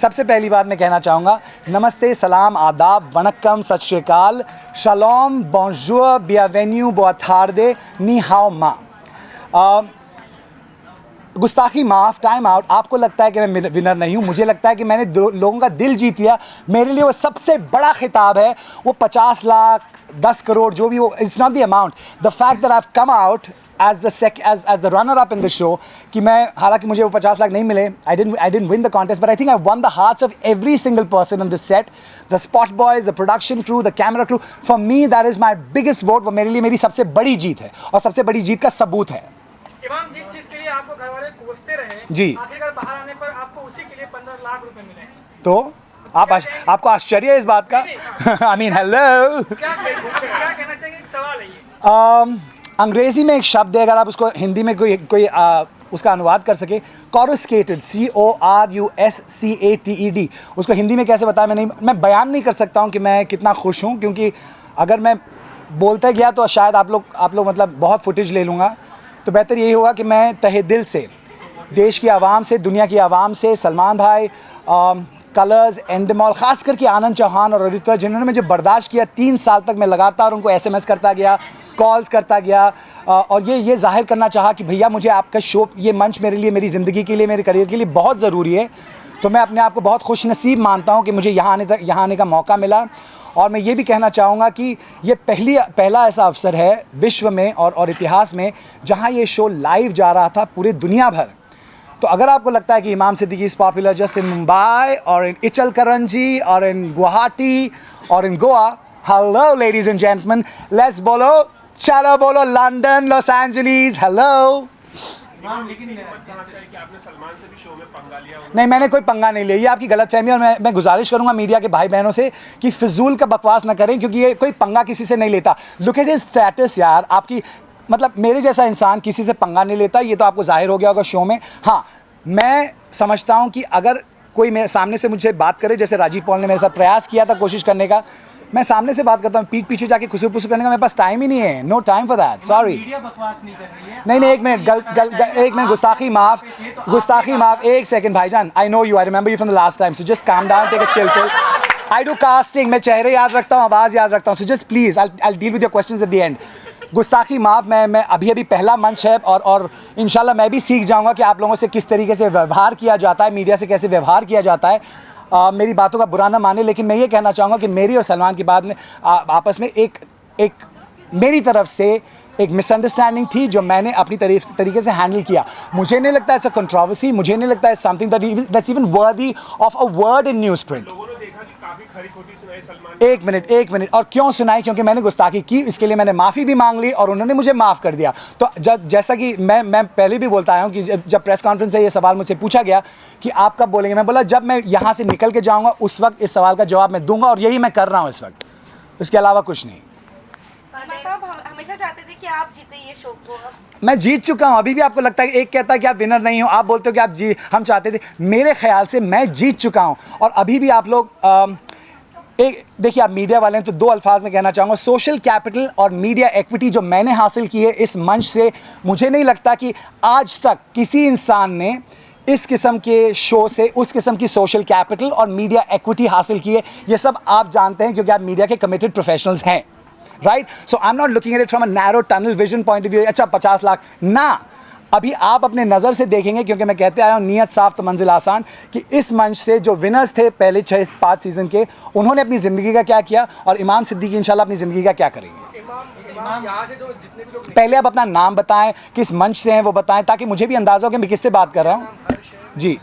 सबसे पहली बात मैं कहना चाहूँगा, नमस्ते, सलाम, आदाब, वनक्कम, सत श्री अकाल, शलोम, बॉन्जूर, बियावेन्यू, बोआ थार्दे, नी हाओ मा। गुस्ताखी माफ़, टाइम आउट। आपको लगता है कि मैं विनर नहीं हूँ, मुझे लगता है कि मैंने लोगों का दिल जीत लिया। मेरे लिए वो सबसे बड़ा खिताब है। वो 50 लाख, 10 करोड़, जो भी वो, it's not the amount, the fact that I have come out as the runner up in the show, कि मैं, हालांकि मुझे वो 50 लाख नहीं मिले, I didn't win the contest, but I think I won the hearts of every single person on this set, the spot boys, the production crew, the camera crew. For me that is my biggest vote. वो मेरे लिए मेरी सबसे बड़ी जीत है और सबसे बड़ी जीत का सबूत है। इमाम, जिस चीज के लिए आपको घर वाले कोसते रहे जी, आखिरकार बाहर आने पर आपको उसी के लिए 15 लाख रुपए मिले, तो आपको आश्चर्य है इस बात का? आई मीन, हेलो, क्या कहना चाहिए? एक सवाल है ये। अंग्रेजी में एक शब्द है, अगर आप उसको हिंदी में कोई उसका अनुवाद कर सके, कॉरुस्केटेड, CORUSCATED। उसको हिंदी में कैसे बताया, मैं बयान नहीं कर सकता हूँ कि मैं कितना खुश हूँ, क्योंकि अगर मैं बोलते गया तो शायद आप लोग मतलब बहुत फुटेज ले लूँगा। तो बेहतर यही होगा कि मैं तहे दिल से देश की आवाम से, दुनिया की आवाम से, सलमान भाई, कलर्स, एंडमॉल, ख़ास करके आनंद चौहान और अरित्रा, जिन्होंने मुझे बर्दाश्त किया 3 साल तक, मैं लगातार उनको SMS करता गया, कॉल्स करता गया, और ये जाहिर करना चाहा कि भैया मुझे आपका शो, ये मंच मेरे लिए, मेरी ज़िंदगी के लिए, मेरे करियर के लिए बहुत ज़रूरी है। तो मैं अपने आप को बहुत खुशनसीब मानता हूँ कि मुझे यहाँ आने का मौका मिला। और मैं ये भी कहना चाहूँगा कि ये पहला ऐसा अवसर है विश्व में और इतिहास में जहाँ ये शो लाइव जा रहा था पूरे दुनिया भर। तो अगर आपको लगता है कि Imam Siddiqui is popular just in Mumbai और इन इचल करंजी और इन गुवाहाटी और in Goa, hello ladies and gentleman, let's बोलो, चलो बोलो लंदन, लॉस एंजलिस, हेलो। नहीं, मैंने कोई पंगा नहीं लिया, ये आपकी गलतफहमी। और मैं गुजारिश करूंगा मीडिया के भाई बहनों से कि फिजूल का बकवास ना करें, क्योंकि ये कोई पंगा किसी से नहीं लेता। लुक एट हिज स्टेटस यार, आपकी मतलब मेरे जैसा इंसान किसी से पंगा नहीं लेता, ये तो आपको जाहिर हो गया होगा शो में। हाँ, मैं समझता हूँ कि अगर कोई मेरे सामने से मुझसे बात करे, जैसे राजीव पॉल ने मेरे साथ प्रयास किया था कोशिश करने का, मैं सामने से बात करता हूँ, पीठ पीछे जाके खुसू पुसू करने का मेरे पास टाइम ही नहीं है। No time for that, sorry. नहीं, एक मिनट, एक मिनट, गुस्ताखी माफ, एक सेकंड भाईजान, I know you, I remember you from the last time, so just calm down, take a chill pill. I do casting, मैं चेहरे याद रखता हूँ, आवाज़ याद रखता हूँ, so just please I deal with your questions at the end. गुस्ताखी माफ़, मैं अभी पहला मंच है, और इंशाल्लाह मैं भी सीख जाऊँगा कि आप लोगों से किस तरीके से व्यवहार किया जाता है, मीडिया से कैसे व्यवहार किया जाता है। मेरी बातों का बुरा ना माने, लेकिन मैं ये कहना चाहूँगा कि मेरी और सलमान की बात में आपस में एक मेरी तरफ से एक मिसअंडरस्टैंडिंग थी, जो मैंने अपनी तरीके से हैंडल किया। मुझे नहीं लगता इट्स अ कंट्रोवर्सी, मुझे नहीं लगता it's something that's even worthy of a word in news print. एक मिनट, और क्यों सुनाई? क्योंकि मैंने गुस्ताखी की, इसके लिए मैंने माफ़ी भी मांग ली और उन्होंने मुझे माफ़ कर दिया। तो जैसा कि मैं पहले भी बोलता आया हूँ कि जब प्रेस कॉन्फ्रेंस पे ये सवाल मुझसे पूछा गया कि आप कब बोलेंगे, मैं बोला जब मैं यहाँ से निकल के जाऊँगा उस वक्त इस सवाल का जवाब मैं दूंगा, और यही मैं कर रहा हूँ इस वक्त, इसके अलावा कुछ नहीं। हमेशा चाहते थे कि आप जीते ये शो को, मैं जीत चुका हूं। अभी भी आपको लगता है, एक कहता है कि आप विनर नहीं हो, आप बोलते हो कि आप हम चाहते थे। मेरे ख्याल से मैं जीत चुका हूं, और अभी भी आप लोग एक देखिए, आप मीडिया वाले हैं तो 2 अल्फाज में कहना चाहूँगा, सोशल कैपिटल और मीडिया एक्विटी जो मैंने हासिल की है इस मंच से, मुझे नहीं लगता कि आज तक किसी इंसान ने इस किस्म के शो से उस किस्म की सोशल कैपिटल और मीडिया एक्विटी हासिल की है। ये सब आप जानते हैं क्योंकि आप मीडिया के कमिटेड प्रोफेशनल्स हैं, right? So I am not looking at it from a narrow tunnel vision point of view. अच्छा 50 लाख ना, अभी आप अपने नज़र से देखेंगे, क्योंकि मैं कहते आया हूँ नियत साफ तो मंजिल आसान, कि इस मंच से जो विनर्स थे पहले 6-5 सीज़न के, उन्होंने अपनी ज़िंदगी का क्या किया, और इमाम सिद्दीकी इंशाल्लाह अपनी ज़िंदगी का क्या करेंगे। यहाँ से जो जितने भी लोग, पहले आप अपना नाम बताएं, किस मंच से हैं वो बताएं, ताकि मुझे भी अंदाज़ा हो कि मैं किससे बात कर रहा हूँ। जी,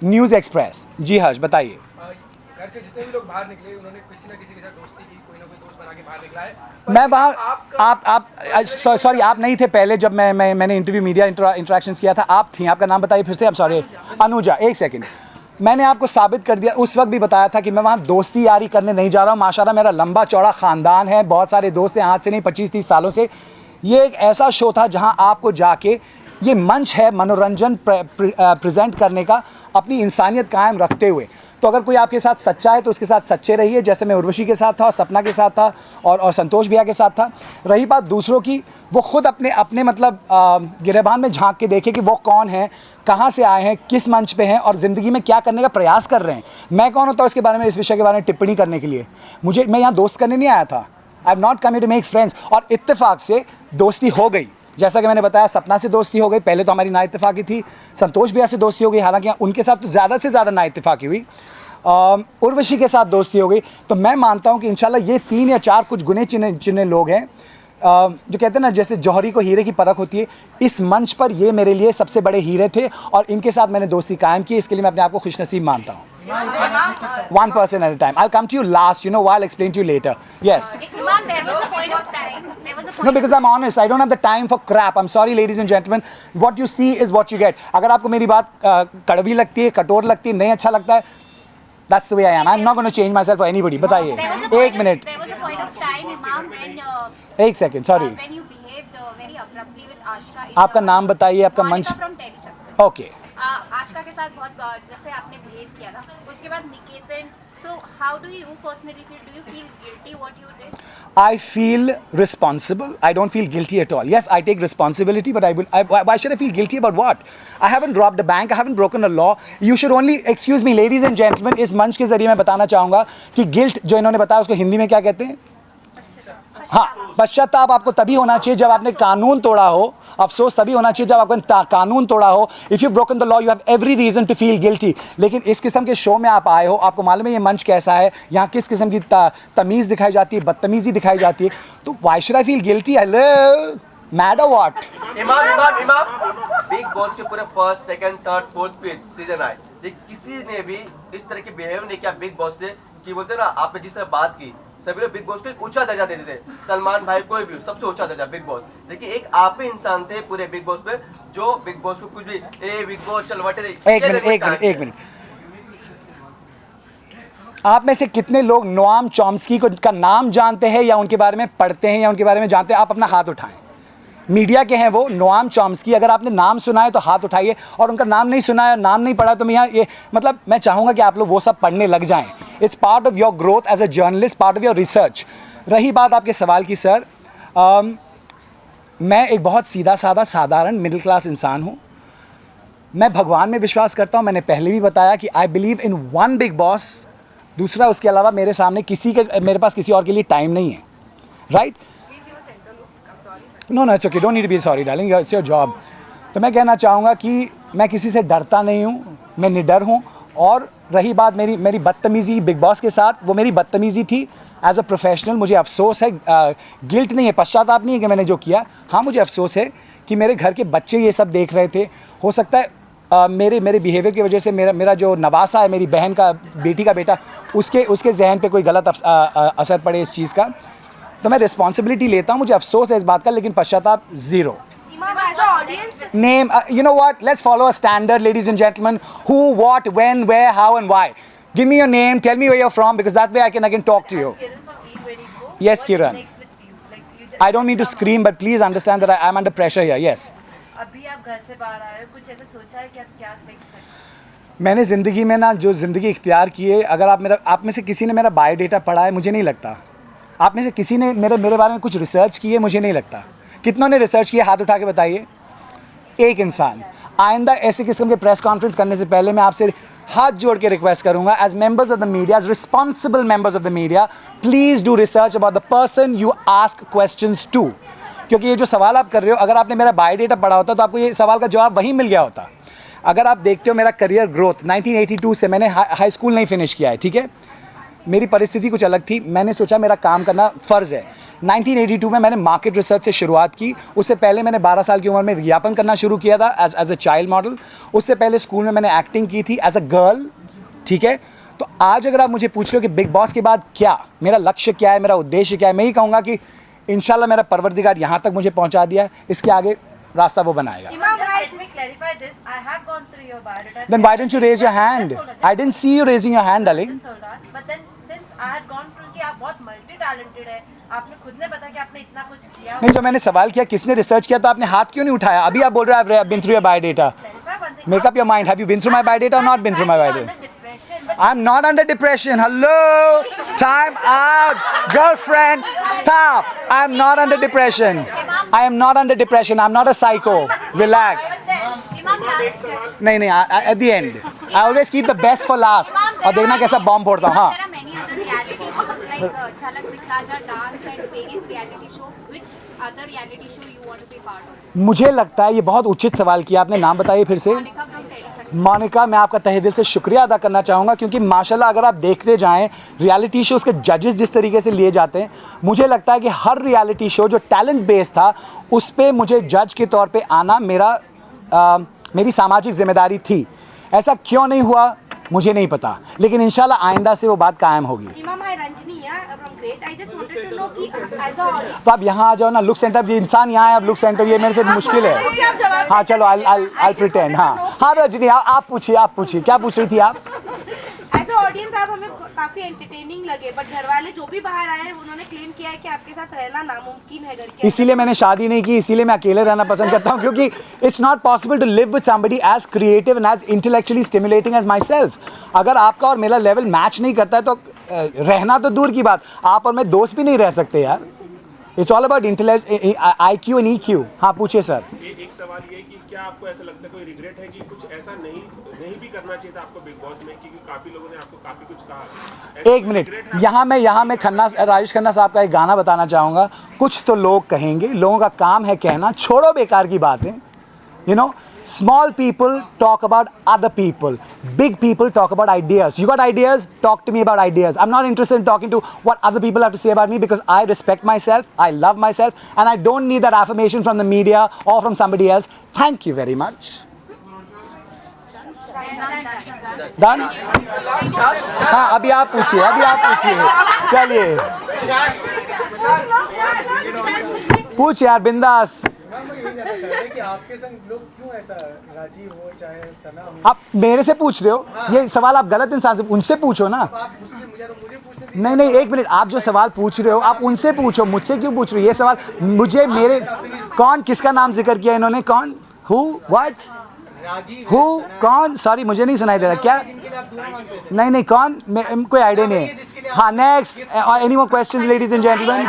न्यूज़ एक्सप्रेस। जी हर्ष, बताइए। घर से जितने भी लोग बाहर निकले, उन्होंने किसी ना किसी के साथ दोस्ती की, कोई ना कोई दोस्त बना के बाहर निकला है। मैं वहाँ सॉरी, आप नहीं थे पहले जब मैंने इंटरव्यू मीडिया इंटरेक्शंस किया था, आप थी। आपका नाम बताइए फिर से। I'm sorry, Anuja. एक सेकंड, मैंने आपको साबित कर दिया, उस वक्त भी बताया था कि मैं वहाँ दोस्ती यारी करने नहीं जा रहा हूँ। माशाल्लाह मेरा लंबा चौड़ा ख़ानदान है, बहुत सारे दोस्त हैं, आज से नहीं 25-30 सालों से। ये एक ऐसा शो था जहाँ आपको जाके, ये मंच है मनोरंजन प्रेजेंट करने का, अपनी इंसानियत कायम रखते हुए। तो अगर कोई आपके साथ सच्चा है तो उसके साथ सच्चे रहिए, जैसे मैं उर्वशी के साथ था और सपना के साथ था और संतोष भैया के साथ था। रही बात दूसरों की, वो खुद अपने अपने मतलब गिरेबान में झांक के देखे कि वो कौन है, कहाँ से आए हैं, किस मंच पे हैं और ज़िंदगी में क्या करने का प्रयास कर रहे हैं। मैं कौन होता हूँ इसके बारे में, इस विषय के बारे में टिप्पणी करने के लिए? मैं यहाँ दोस्त करने नहीं आया था। I am not coming to make friends. और इत्तेफाक से दोस्ती हो गई, जैसा कि मैंने बताया, सपना से दोस्ती हो गई, पहले तो हमारी ना इत्तेफाकी थी। संतोष भैया से दोस्ती हो गई, हालांकि उनके साथ तो ज़्यादा से ज़्यादा ना इत्तेफाकी हुई। उर्वशी के साथ दोस्ती हो गई। तो मैं मानता हूं कि इंशाल्लाह ये 3 या 4 कुछ गुने चिने लोग हैं जो कहते हैं ना, जैसे जौहरी को हीरे की परख होती है, इस मंच पर ये मेरे लिए सबसे बड़े हीरे थे और इनके साथ मैंने दोस्ती कायम की। इसके लिए मैं अपने आप को खुशनसीब मानता हूँ। One person at a time. I'll come to you last, I'll explain to you later. Yes. Imam, there was a point of time. There was a point No, because I'm honest. I don't have the time for crap. I'm sorry, ladies and gentlemen. What you see is what you get. अगर आपको मेरी बात कड़वी लगती है, कठोर लगती है, नहीं अच्छा लगता है, that's the way I am. I'm not going to change myself for anybody. बताइए, एक minute, There was a point of time, Imam, एक second, sorry. when you behaved very abruptly with Ashka. आपका नाम बताइए, आपका मंच। Monica from Teddy Chakra. Okay. आशका के साथ बहुत जैसे आपने बिहेव किया ना, उसके बाद निकेतन, so how do you personally feel? Do you feel guilty what you did? I feel responsible. I don't feel guilty at all. Yes, I take responsibility, but why should I feel guilty about what? I haven't robbed a bank. I haven't broken a law. You should only, excuse me, ladies and gentlemen, इस मंच के जरिए मैं बताना चाहूँगा कि guilt जो इन्होंने बताया उसको हिंदी में क्या कहते हैं? हाँ, पश्चाताप आपको तभी होना चाहिए जब आपने कानून तोड़ा हो। अफसोस तभी होना चाहिए जब आपने कानून तोड़ा हो। If you broken the law, you have every reason to feel guilty. लेकिन इस किस्म के शो में आप आए हो, आपको मालूम है ये मंच कैसा है, यहाँ किस किस्म की तमीज़ दिखाई जाती है, बदतमीज़ी दिखाई जाती है, तो why should I feel guilty? Hello, mad और व्हाट? इमाम बिग बॉस के पूरे first, second, third, fourth, fifth season आए, लेकिन किसी ने भी इस तरह के बिहेव नहीं किया बिग बॉस से कि बोलते ना, आपने जिस तरह बात की, सभी लोग बिग बॉस को एक ऊंचा दर्जा देते थे। सलमान भाई, कोई भी, सबसे ऊंचा दर्जा बिग बॉस। लेकिन एक आप ही इंसान थे पूरे बिग बॉस पे जो बिग बॉस को कुछ भी बिग बॉस चल वटे एक मिनट, आप में से कितने लोग नोआम चॉम्स्की का नाम जानते हैं या उनके बारे में पढ़ते हैं या उनके बारे में जानते हैं? आप अपना हाथ उठाएं। मीडिया के हैं वो, नोआम चॉम्स्की। अगर आपने नाम सुना है तो हाथ उठाइए, और उनका नाम नहीं सुना है, नाम नहीं पढ़ा, तो मैं यहाँ ये मतलब मैं चाहूँगा कि आप लोग वो सब पढ़ने लग जाएं। It's part of your growth as a journalist, part of your research. रही बात आपके सवाल की, सर, मैं एक बहुत सीधा साधा साधारण मिडिल क्लास इंसान हूँ। मैं भगवान में विश्वास करता हूँ। मैंने पहले भी बताया कि I believe in one big boss. दूसरा, उसके अलावा मेरे सामने मेरे पास किसी और के लिए टाइम नहीं है, right? No it's okay, don't need to be sorry darling, it's your job. तो मैं कहना चाहूँगा कि मैं किसी से डरता नहीं हूँ, मैं निडर हूँ। और रही बात मेरी बदतमीज़ी बिग बॉस के साथ, वो मेरी बदतमीज़ी थी एज अ प्रोफेशनल। मुझे अफसोस है, गिल्ट नहीं है, पश्चाताप नहीं है कि मैंने जो किया। हाँ, मुझे अफसोस है कि मेरे घर के बच्चे ये सब देख रहे थे। हो सकता है मेरे बिहेवियर की वजह से मेरा जो नवासा है, मेरी बहन का, बेटी का बेटा, उसके जहन पे कोई गलत असर पड़े इस चीज़ का। तो मैं रिस्पॉन्सिबिलिटी लेता हूँ, मुझे अफसोस है इस बात का, लेकिन पश्चाताप zero. Imam, as an audience, Name, you know what? Let's follow a standard, ladies and gentlemen. Who, what, when, where, how, and why. Give me your name. Tell me where you're from, because that way I can talk to you. Kiran from E24. Yes, What's Kiran. next with you? Like you just I don't mean to scream, but please understand that I'm under pressure here. Yes. अभी आप घर से बाहर आए हो, कुछ ऐसा सोचा है कि आप क्या नेक्स्ट है? मैंने ज़िंदगी में ना जो ज़िंदगी इख्तियार की है, अगर आप में से किसी ने मेरा बायोडेटा पढ़ा है, मुझे नहीं लगता। आप में से किसी ने मेरे बारे में कुछ रिसर्च की है, मुझे नहीं लगता। कितनों ने रिसर्च किया, हाथ उठा के बताइए। एक इंसान। आइंदा ऐसे किस्म के प्रेस कॉन्फ्रेंस करने से पहले मैं आपसे हाथ जोड़ के रिक्वेस्ट करूंगा, as members of the media, as responsible members of the media, please do research about the person you ask questions to. क्योंकि ये जो सवाल आप कर रहे हो, अगर आपने मेरा बायोडेटा पढ़ा होता तो आपको ये सवाल का जवाब वहीं मिल गया होता। अगर आप देखते हो मेरा करियर ग्रोथ 1982 से, मैंने हाई स्कूल नहीं फिनिश किया है, ठीक है? मेरी परिस्थिति कुछ अलग थी। मैंने सोचा मेरा काम करना फ़र्ज़ है। 1982 में मैंने मार्केट रिसर्च से शुरुआत की। उससे पहले मैंने 12 साल की उम्र में विज्ञापन करना शुरू किया था एज अ चाइल्ड मॉडल। उससे पहले स्कूल में मैंने एक्टिंग की थी एज अ गर्ल, ठीक है? तो आज अगर आप मुझे पूछ रहे हो कि बिग बॉस के बाद क्या, मेरा लक्ष्य क्या है, मेरा उद्देश्य क्या है, मैं ही कहूँगा कि इंशाल्लाह मेरा परवरदिगार यहाँ तक मुझे पहुँचा दिया है, इसके आगे रास्ता वो बनाएगा। Imam, Let me clarify this. I have gone through your biodata. Then why didn't you raise your hand? Just hold on. I didn't see you raising your hand, darling. Just hold on. But then since I had gone through कि आप बहुत multi talented है, आपने खुद ने बताया कि आपने इतना कुछ किया। नहीं, जो मैंने सवाल किया किसने रिसर्च किया, तो आपने हाथ क्यों नहीं उठाया? अभी आप बोल रहे हो I've been through your biodata. Clarify one thing. Make up your mind. Have you been through my biodata or not been through my biodata? I'm not under depression. Hello, time out, girlfriend. Stop. I'm not under depression. I am not under depression. I'm not a psycho. Relax. इमाम last नहीं at the end. I always keep the best for last. और देखना कैसा bomb फोड़ता हूँ. हाँ. There are many other reality shows like Jhalak Dikhla Ja Dance and various reality show. Which other reality show you want to be part of? मुझे लगता है ये बहुत उचित सवाल किया आपने. नाम बताइए फिर से. Monica from Terry मोनिका, मैं आपका तहे दिल से शुक्रिया अदा करना चाहूँगा क्योंकि माशाल्लाह अगर आप देखते जाएं रियलिटी शोज़ के जजेस जिस तरीके से लिए जाते हैं, मुझे लगता है कि हर रियलिटी शो जो टैलेंट बेस्ड था उस पे मुझे जज के तौर पे आना मेरी सामाजिक जिम्मेदारी थी. ऐसा क्यों नहीं हुआ मुझे नहीं पता, लेकिन इंशाल्लाह आइंदा से वो बात कायम होगी. Imam, hi Ranjini here from Great. I just wanted to know कि as a audience तो आप यहाँ आ जाओ ना. लुक सेंटर, ये इंसान यहाँ है, अब लुक सेंटर ये मेरे से मुश्किल है. हाँ चलो, आई प्रिटेंड. हाँ रजनी, आप पूछिए क्या पूछ रही थी आप. एज अ ऑडियंस आप हमें काफी एंटरटेनिंग लगे, बट घर वाले जो भी बाहर आए उन्होंने क्लेम किया है कि आपके साथ रहना नामुमकिन है घर के. इसीलिए मैंने शादी नहीं की, इसीलिए मैं अकेले रहना पसंद करता हूँ क्योंकि it's not possible to live with somebody as creative and as intellectually stimulating as myself. अगर आपका और मेरा लेवल मैच नहीं करता है तो रहना तो दूर की बात, आप और मैं दोस्त भी नहीं रह सकते यार. It's all about intellect, IQ and EQ. हाँ पूछिए सर. एक सवाल ये कि क्या आपको ऐसा लगता है, कोई रिग्रेट है कि कुछ ऐसा नहीं भी करना चाहिए था आपको बिग बॉस में, क्योंकि काफी लोगों ने आपको काफी कुछ कहा. एक मिनट, यहाँ मैं राजेश खन्ना साहब का एक गाना बताना चाहूँगा. कुछ तो लोग कहेंगे, लोगों का काम है कहना, छोड़ो बेकार की बातें. You know, small people talk about other people, big people talk about ideas. You got ideas? Talk to me about ideas. I'm not interested in talking to what other people have to say about me because I respect myself, I love myself, and I don't need that affirmation from the media or from somebody else. Thank you very much. Done? हाँ, अभी आप पूछिए. चलिए पूछ यार, बिंदास. कि आपके संग लोग क्यों ऐसा राजी हो, चाहे सना हो. आप मेरे से पूछ रहे हो ये सवाल, आप गलत इंसान से, उनसे पूछो ना. आप मुझसे मुझे पूछने नहीं, एक मिनट, आप जो सवाल पूछ रहे हो आप उनसे पूछो, मुझसे क्यों पूछ रहे हो ये सवाल. मुझे मेरे कौन, किसका नाम जिक्र किया इन्होंने, कौन, हु, व्हाट, हु, कौन, सॉरी मुझे नहीं सुनाई दे रहा. क्या, नहीं कौन, कोई आइडिया नहीं है. हाँ next. Any more questions ladies and gentleman.